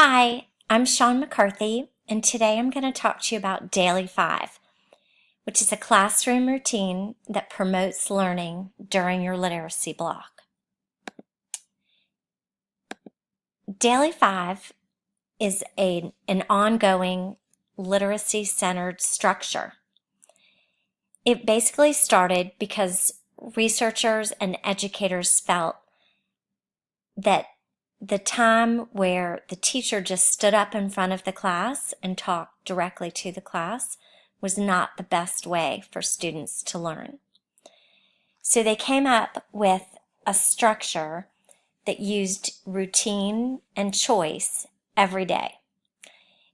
Hi, I'm Sean McCarthy, and today I'm going to talk to you about Daily 5, which is a classroom routine that promotes learning during your literacy block. Daily 5 is an ongoing literacy-centered structure. It basically started because researchers and educators felt that the time where the teacher just stood up in front of the class and talked directly to the class was not the best way for students to learn. So they came up with a structure that used routine and choice every day.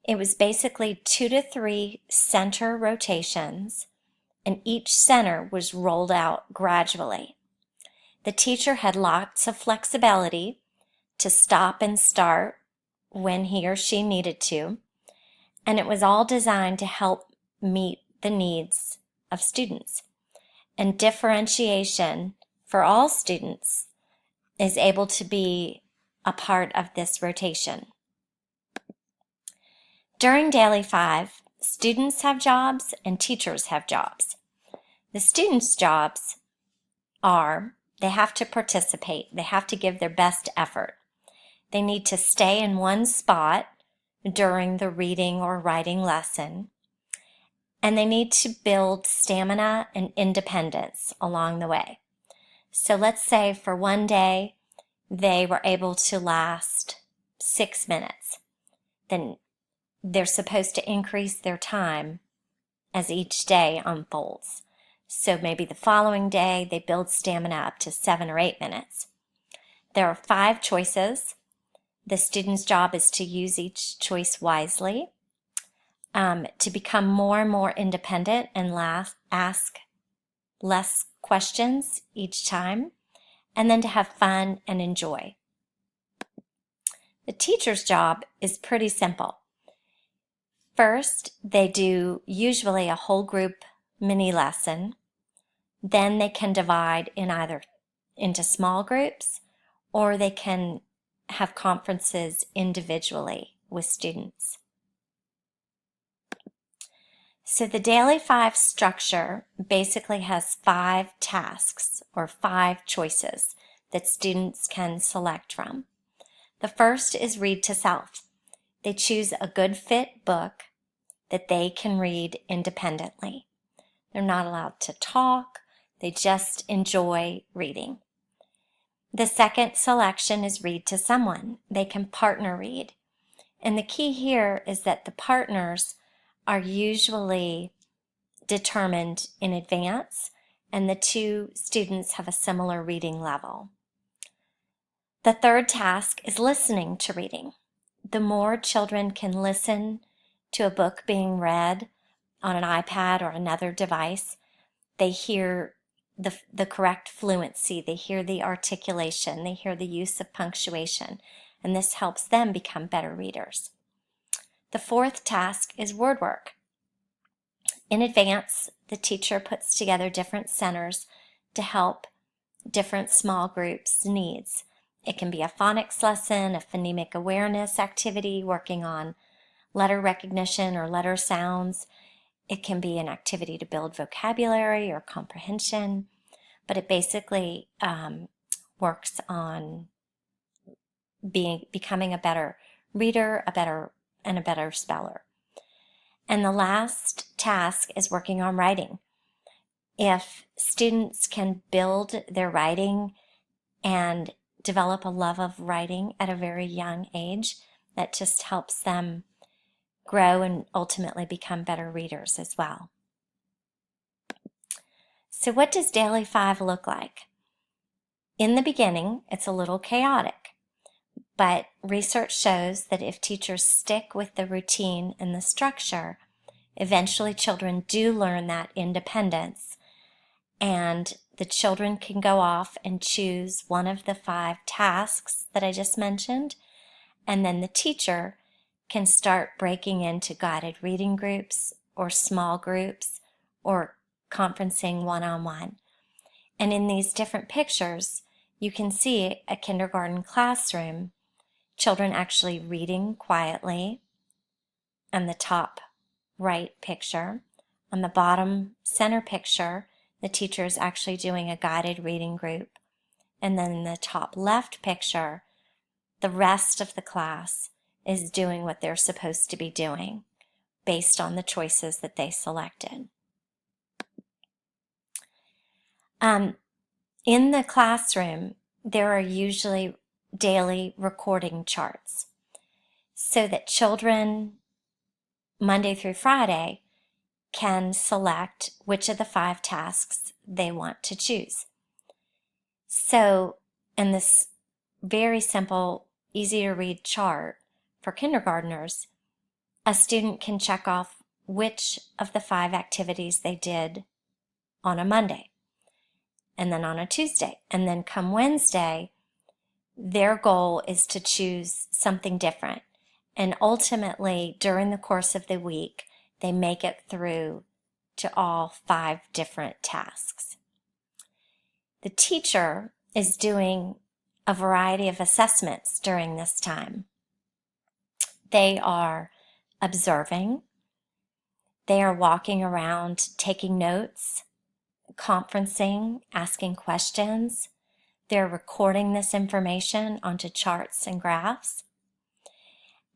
It was basically 2 to 3 center rotations, and each center was rolled out gradually. The teacher had lots of flexibility to stop and start when he or she needed to, and it was all designed to help meet the needs of students. And differentiation for all students is able to be a part of this rotation. During Daily 5, students have jobs and teachers have jobs. The students' jobs are they have to participate, they have to give their best effort. They need to stay in one spot during the reading or writing lesson, and they need to build stamina and independence along the way. So let's say for one day they were able to last 6 minutes. Then they're supposed to increase their time as each day unfolds. So maybe the following day they build stamina up to 7 or 8 minutes. There are 5 choices. The student's job is to use each choice wisely, to become more and more independent and ask less questions each time, and then to have fun and enjoy. The teacher's job is pretty simple. First, they do usually a whole group mini lesson. Then they can divide either into small groups, or they can have conferences individually with students. So the Daily 5 structure basically has 5 tasks or 5 choices that students can select from. The first is read to self. They choose a good fit book that they can read independently. They're not allowed to talk, they just enjoy reading. The second selection is read to someone. They can partner read. And the key here is that the partners are usually determined in advance, and the 2 students have a similar reading level. The third task is listening to reading. The more children can listen to a book being read on an iPad or another device, they hear the correct fluency, they hear the articulation, they hear the use of punctuation, and this helps them become better readers. The fourth task is word work. In advance, the teacher puts together different centers to help different small groups' needs. It can be a phonics lesson, a phonemic awareness activity, working on letter recognition or letter sounds. It can be an activity to build vocabulary or comprehension, but it basically works on becoming a better reader, a better speller. And the last task is working on writing. If students can build their writing and develop a love of writing at a very young age, that just helps them grow and ultimately become better readers as well. So what does Daily 5 look like? In the beginning, it's a little chaotic, but research shows that if teachers stick with the routine and the structure, eventually children do learn that independence, and the children can go off and choose one of the 5 tasks that I just mentioned, and then the teacher can start breaking into guided reading groups or small groups or conferencing one-on-one. And in these different pictures, you can see a kindergarten classroom children actually reading quietly on the top right picture. On the bottom center picture, the teacher is actually doing a guided reading group. And then in the top left picture, the rest of the class is doing what they're supposed to be doing based on the choices that they selected. In the classroom, there are usually daily recording charts so that children, Monday through Friday, can select which of the 5 tasks they want to choose. So in this very simple, easy to read chart for kindergartners, a student can check off which of the 5 activities they did on a Monday, and then on a Tuesday, and then come Wednesday, their goal is to choose something different. And ultimately, during the course of the week, they make it through to all 5 different tasks. The teacher is doing a variety of assessments during this time. They are observing, they are walking around taking notes, conferencing, asking questions. They're recording this information onto charts and graphs.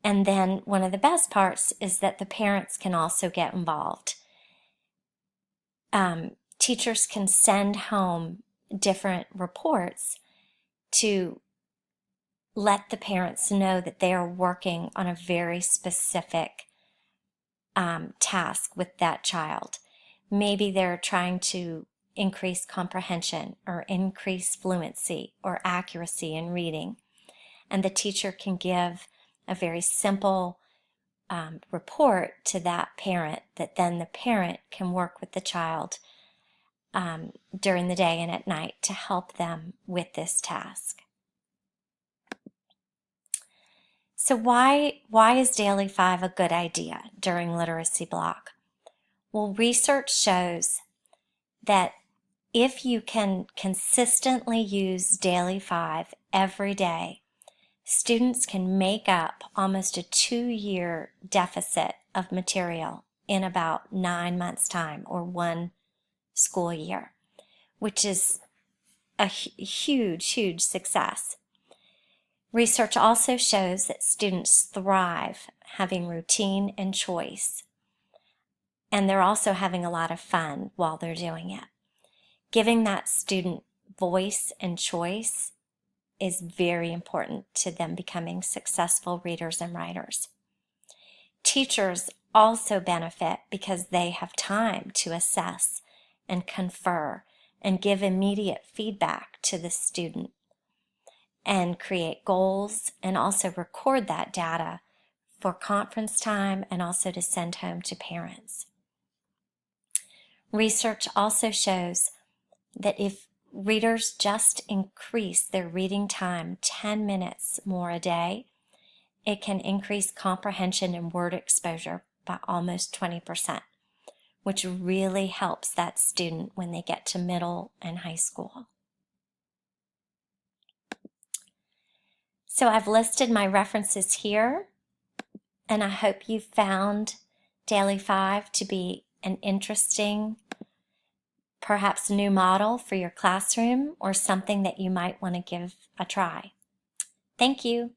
And then one of the best parts is that the parents can also get involved. Teachers can send home different reports to let the parents know that they are working on a very specific task with that child. Maybe they're trying to increase comprehension or increase fluency or accuracy in reading. And the teacher can give a very simple report to that parent that then the parent can work with the child during the day and at night to help them with this task. So why is Daily 5 a good idea during literacy block? Well, research shows that if you can consistently use Daily 5 every day, students can make up almost a 2-year deficit of material in about 9 months' time, or 1 school year, which is a huge success. Research also shows that students thrive having routine and choice, and they're also having a lot of fun while they're doing it. Giving that student voice and choice is very important to them becoming successful readers and writers. Teachers also benefit because they have time to assess and confer and give immediate feedback to the student and create goals and also record that data for conference time and also to send home to parents. Research also shows that if readers just increase their reading time 10 minutes more a day, it can increase comprehension and word exposure by almost 20%, which really helps that student when they get to middle and high school. So I've listed my references here, and I hope you found Daily 5 to be an interesting, perhaps new model for your classroom or something that you might want to give a try. Thank you.